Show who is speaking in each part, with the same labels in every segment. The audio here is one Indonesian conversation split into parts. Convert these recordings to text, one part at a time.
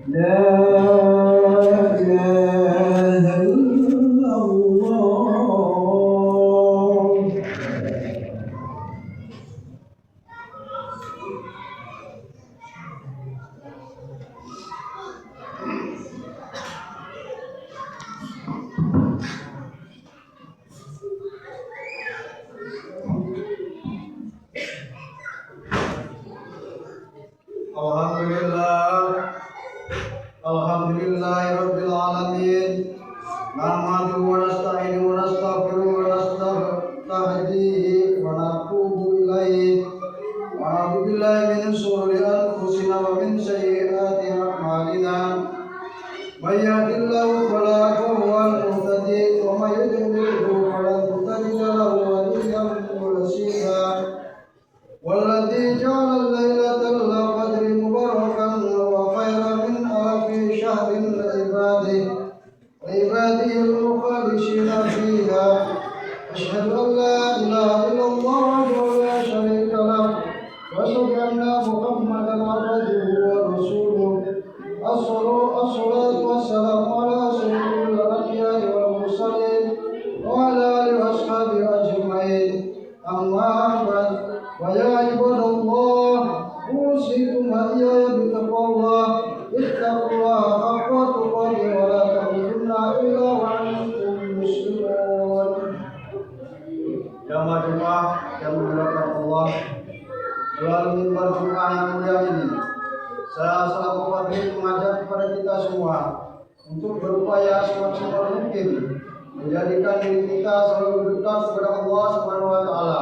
Speaker 1: لا إله إلا الله. Alhamdulillahirabbil alamin. Nahmaduhu wa nasta'inuhu wa nastaghfiruhu wa nastahdihi wa natubu ilaihi wa na'udzu billahi min shururi anfusina wa min sayyiati a'malina. May yahdihillahu fala mudilla lahu wa may yudlil falan tajida lahu waliyyan mursyida. والذي جعل الليلة القدر مباركا وخيرا من ألف شهر عباده المخلصين فيها. أشهد أن لا إله إلا الله وحده لا شريك له وأشهد أن محمدا عبده ورسوله. الصلاة والسلام على سيد الأنبياء والمرسلين وعلى آله وأصحابه أجمعين. أما بعد، ويا عباد الله أوصيكم وإياي بتقوى الله. اتقوا الله حق تقاته ولا تموتن إلا وأنتم مسلمون. Jamaah Jumat yang dimuliakan Allah, melalui mimbar Jumat yang mulia ini, saya selaku wakil mengajak kepada kita semua untuk berupaya semaksimal mungkin menjadikan diri kita selalu dekat kepada Allah Subhanahu wa taala,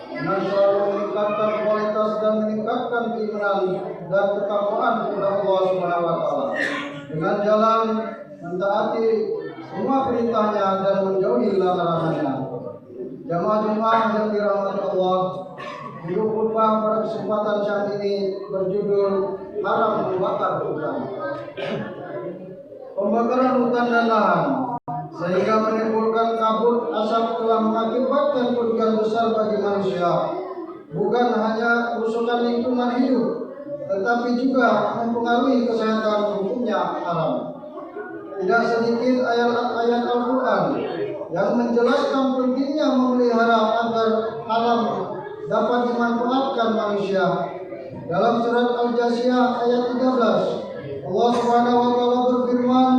Speaker 1: dengan selalu meningkatkan kualitas dan meningkatkan keimanan dan ketakwaan kepada Allah Subhanahu wa taala, dengan jalan mentaati semua perintahnya dan menjauhi larangannya. Jamaah Jumat yang dirahmati Allah, hidup khutbah pada kesempatan saat ini berjudul Haram Membakar Hutan. Pembakaran hutan dan lahan sehingga menimbulkan kabut asap telah mengakibatkan kerugian besar bagi manusia. Bukan hanya kerusakan lingkungan hidup, tetapi juga mempengaruhi kesehatan, hukumnya haram. Tidak sedikit ayat-ayat Al-Quran yang menjelaskan pentingnya memelihara agar alam dapat dimanfaatkan manusia. Dalam surat Al-Jasiyah ayat 13, Allah Subhanahu wa taala berfirman,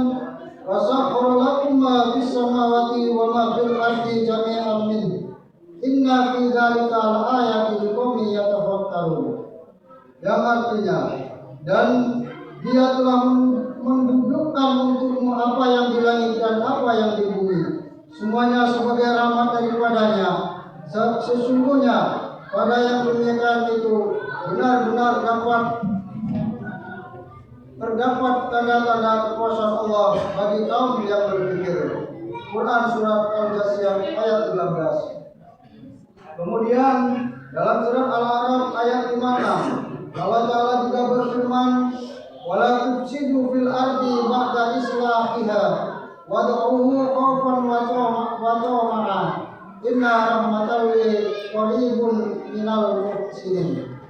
Speaker 1: "Wasakhkhara lakum ma fis samawati wa ma fil ardi jami'an min. Inna fi dzalika laayatin liqaumin yatafakkarun." Yang artinya, dan Dia telah mendudukkan untukmu apa yang di langit dan apa yang di bumi, semuanya sebagai rahmat daripadanya. Sesungguhnya pada yang demikian itu benar-benar terdapat tanda-tanda kekuasaan Allah bagi kaum yang berpikir. Quran surat Al-Jasiyah ayat 13. Kemudian dalam surat Al-A'raf ayat 56, Allah Ta'ala juga berfirman, "Wala tufsidu fil ardi ba'da islahiha wad'uhu khaufan wa tama'an. Inna rahmatallahi qaribun minal muhsinin."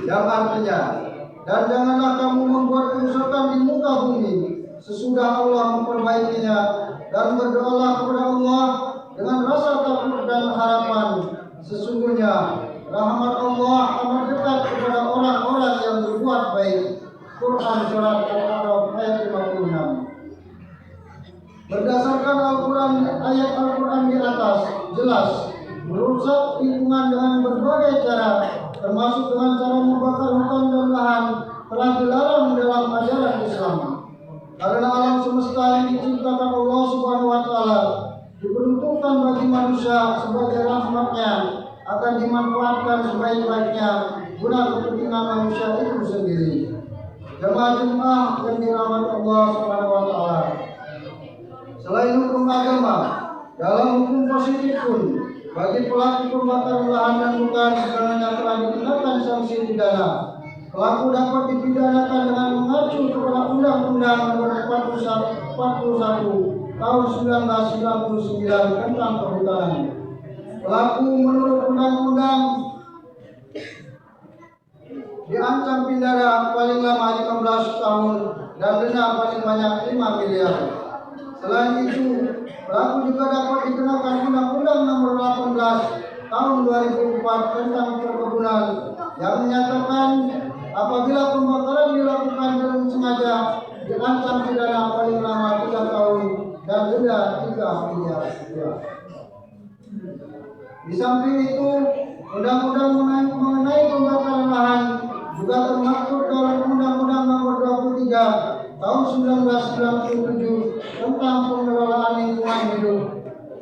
Speaker 1: Yang artinya, dan janganlah kamu membuat kerusakan di muka bumi sesudah Allah memperbaikinya, dan berdoalah kepada Allah dengan rasa takut dan harapan. Sesungguhnya rahmat Allah amat dekat kepada orang-orang yang berbuat baik. Quran surat Al-A'raf ayat 56. Berdasarkan Al-Quran, ayat Al-Quran di atas jelas merusak lingkungan dengan berbagai cara, termasuk dengan cara membakar hutan dan lahan, telah dilarang dalam ajaran Islam. Karena alam semesta yang diciptakan Allah Subhanahu wa taala diperuntukkan bagi manusia sebagai rahmatnya, akan dimanfaatkan sebaik-baiknya guna kepentingan manusia itu sendiri. Jamaah Jumat yang dirahmati Allah Subhanahu wa taala, selain hukum agama, dalam hukum positif pun bagi pelaku pembakaran lahan dan hutan sebenarnya telah dikenakan sanksi pidana. Pelaku dapat dipidanakan dengan mengacu kepada Undang-Undang Nomor 41 Tahun 1999 tentang Kehutanan. Pelaku menurut undang-undang diancam pidana paling lama 15 tahun dan denda paling banyak 5 miliar. Selain itu, pelaku juga dapat dikenakan Undang-Undang Nomor 18 Tahun 2004 tentang perkebunan yang menyatakan apabila pembakaran dilakukan dengan sengaja diancam pidana paling lama 3 tahun dan denda 3 miliar rupiah. Di samping itu, undang-undang mengenai pembakaran lahan juga termaktub dalam Undang-Undang Nomor 23 Tahun 1997 tentang pengelolaan lingkungan hidup.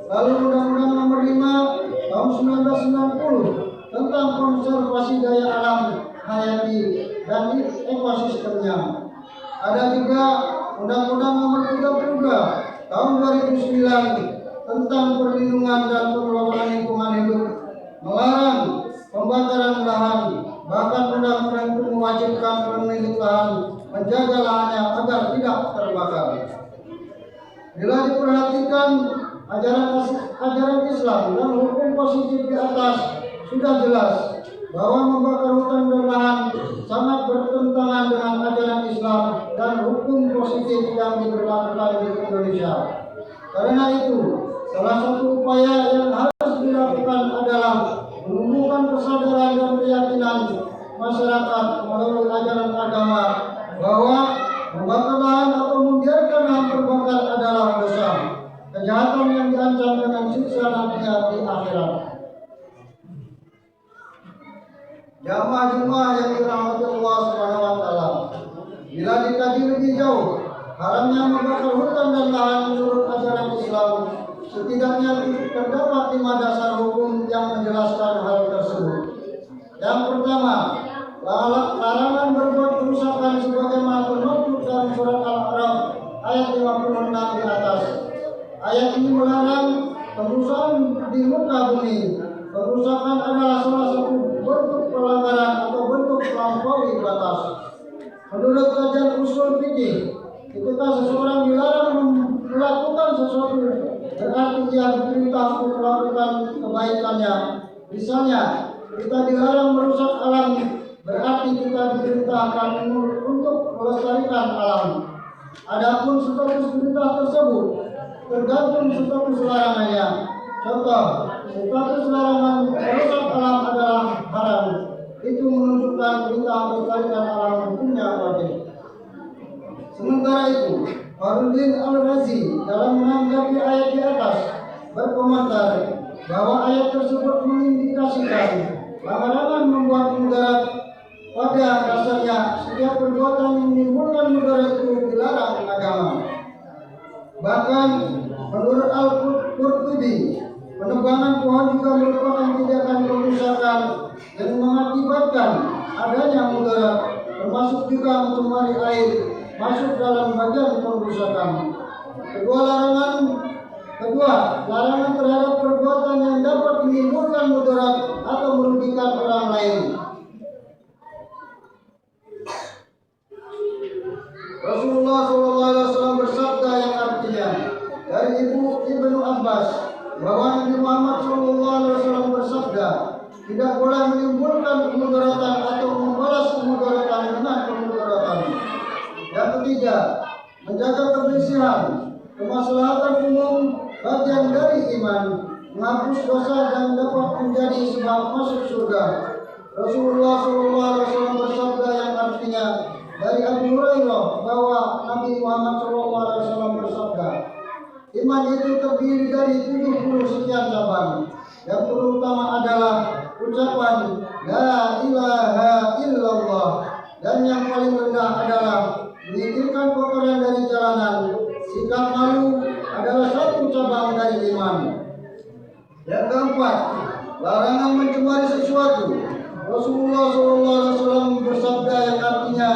Speaker 1: Lalu Undang-Undang Nomor 5 Tahun 1990 tentang konservasi daya alam hayati dan ekosistemnya. Ada juga Undang-Undang Nomor 32 Tahun 2009 tentang perlindungan dan pengelolaan lingkungan hidup, melarang pembakaran lahan. Bahkan undang-undang itu mewajibkan pemilik lahan menjaga lahannya agar tidak terbakar. Bila diperhatikan ajaran Islam dan hukum positif di atas, sudah jelas bahwa membakar hutan dan lahan sangat bertentangan dengan ajaran Islam dan hukum positif yang diberlakukan di Indonesia. Karena itu, salah satu upaya yang harus dilakukan adalah menumbuhkan kesadaran dan keyakinan masyarakat melalui ajaran agama bahwa membakar lahan atau membiarkan lahan terbakar adalah dosa, kejahatan yang diancam dengan siksa nantinya di akhirat. Jamaah yang dirahmati Allah Subhanahu wa taala, bila dikaji lebih jauh haramnya membakar hutan dan lahan menurut ajaran Islam, setidaknya terdapat 5 dasar hukum yang menjelaskan hal tersebut. Yang pertama, larangan berbuat kerusakan sebagaimana termaktub dalam surat Al-A'raf ayat 56 di atas. Ayat ini melarang kerusakan di muka bumi. Kerusakan adalah salah satu bentuk pelanggaran atau bentuk melampaui batas. Menurut kajian usul fikih, ketika seseorang dilarang melakukan sesuatu, berarti dia diperintah untuk melakukan kebaikannya. Misalnya, kita dilarang merusak alam, berarti kita diperintahkan untuk melestarikan alam. Adapun status perintah tersebut tergantung status larangannya. Contoh, status larangan merusak alam adalah haram. Itu menunjukkan perintah melestarikan alam hukumnya wajib. Sementara itu, Fahrudin Al-Razi dalam menanggapi ayat di atas berkomentar bahwa ayat tersebut mengindikasikan larangan membuat mudarat. Pada dasarnya, setiap perbuatan yang menimbulkan mudarat itu dilarang agama. Bahkan menurut Al-Qurtubi, penebangan pohon juga merupakan tindakan kerusakan yang mengakibatkan adanya mudarat, termasuk juga mencemari air, masuk dalam bagian kerusakan. Kedua, larangan terhadap perbuatan yang dapat menimbulkan mudarat atau merugikan orang lain. Rasulullah SAW bersabda yang artinya dari Ibnu Abbas bahwa Nabi Muhammad SAW bersabda, tidak boleh menimbulkan kemudaratan atau membalas kemudaratan dengan kemudaratan. Yang ketiga, menjaga kebersihan, kemaslahatan umum bagian dari iman, menghapus dosa dan dapat menjadi sebab masuk surga. Rasulullah SAW bersabda yang artinya dari Abu Hurairah bahwa Nabi Muhammad SAW bersabda, iman itu terdiri dari 70 sekian cabang. Yang terutama adalah ucapan La ilaha illallah, dan yang paling rendah adalah menyingkirkan kotoran dari jalanan. Sikap malu adalah satu cabang dari iman. Yang keempat, larangan mencemari sesuatu. Rasulullah SAW bersabda yang artinya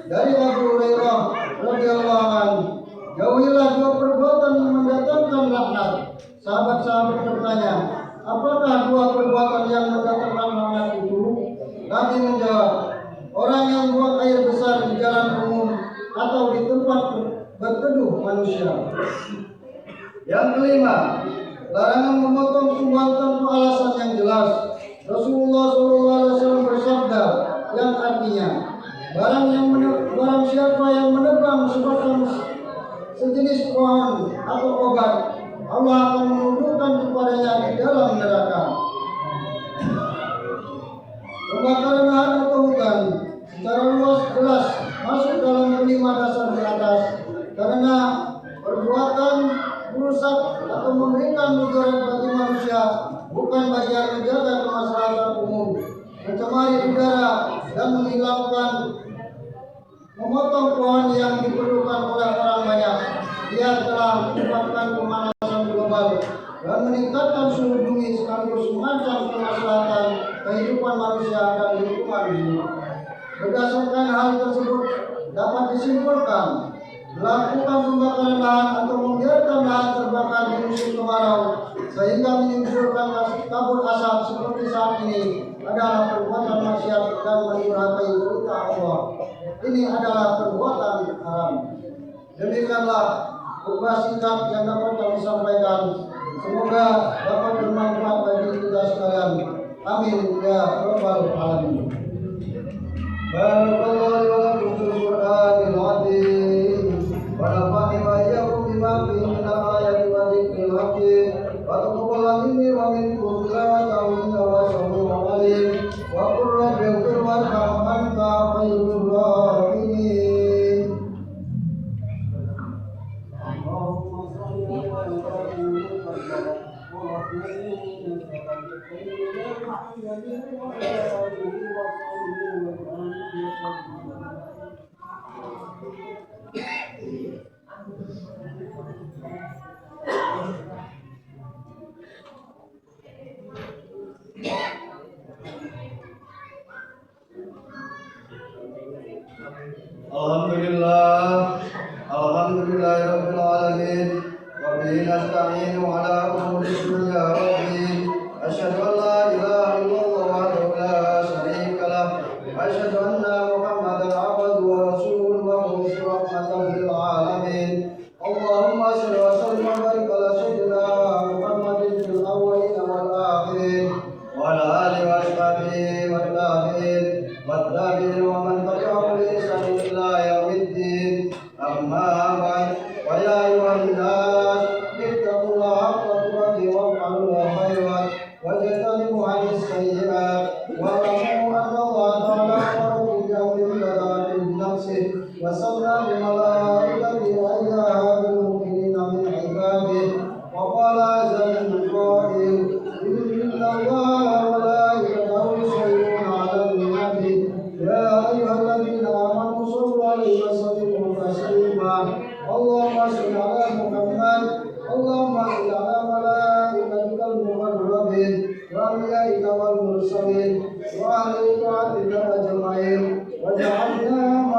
Speaker 1: dari Abu Hurairah radhiyallahu anhu, jauhilah 2 perbuatan yang mendatangkan laknat. Sahabat-sahabat bertanya, apakah 2 perbuatan yang mendatangkan laknat itu? Nabi menjawab, orang yang buang air besar di jalan umum atau di tempat berteduh manusia. Yang kelima, larangan memotong tumbuhan tanpa alasan yang jelas. Rasulullah SAW bersabda yang artinya, barang siapa memotong pohon yang diperlukan oleh orang banyak. Dia telah menyebabkan pemanasan global dan meningkatkan suhu bumi sekaligus mengancam kemaslahatan kehidupan manusia dan lingkungan hidup. Berdasarkan hal tersebut dapat disimpulkan melakukan pembakaran lahan atau membiarkan lahan terbakar di musim kemarau sehingga menimbulkan kabut asap seperti saat ini adalah perbuatan maksiat dan mendurhakai perintah Allah. Ini adalah perbuatan haram. Demikianlah beberapa singkat yang dapat kami sampaikan. Semoga dapat bermanfaat bagi kita sekalian. Amin ya rabbal alamin. Barakallahu wa lakum fil Qur'anil azim. Wa nafa'ani wa iyyakum bima fihi min al-ayati wa dzikril hakim. Wa taqabbal minni wa minkum tilawatahu wa sami'un alim. Wa qur rabbi ighfir warham anta khairur rahimin. Allahumma shalli Alhamdulillahirabbil alamin wa bihi nasta'inu ala umuri dunya waddin. Asyhadu an la ilaha illallah wahdahu la syarika lah wa asyhadu anna Muhammadan abduhu wa rasuluhu wa rahmatan lil alamin. Allahumma shalli wa sallim wa barik ala sayyidina Muhammadin fil awwalin wal akhirin wa ala alihi wa ashabihi wa tabi'in wa tabi'in wa man tabi'ahum bi ihsan ila yaumiddin. Amma ba'd. Wa ya ayyuhan nas ittaqullaha haqqa tuqatih wa'malu khairan wajtanibu 'anil sayyi'at wa alamu anna Allah ta'ala amara bil amri bi nafsihi wa sanna bi malaikatihi wa ayyaha bil mu'minina min 'ibadihi wa qala azza min qa'il inna Allaha wa malaikatahu yusalluna 'alan nabi ya ayyuhalladzina amanu sallu 'alaihi wa sallimu taslima. Allahumma shalli 'ala Muhammad. Allahumma shalli 'ala malaikatikal muqarrabin wa anbiya'ika wal mursalin wa ahli ta'atika ajma'in wa ja'alna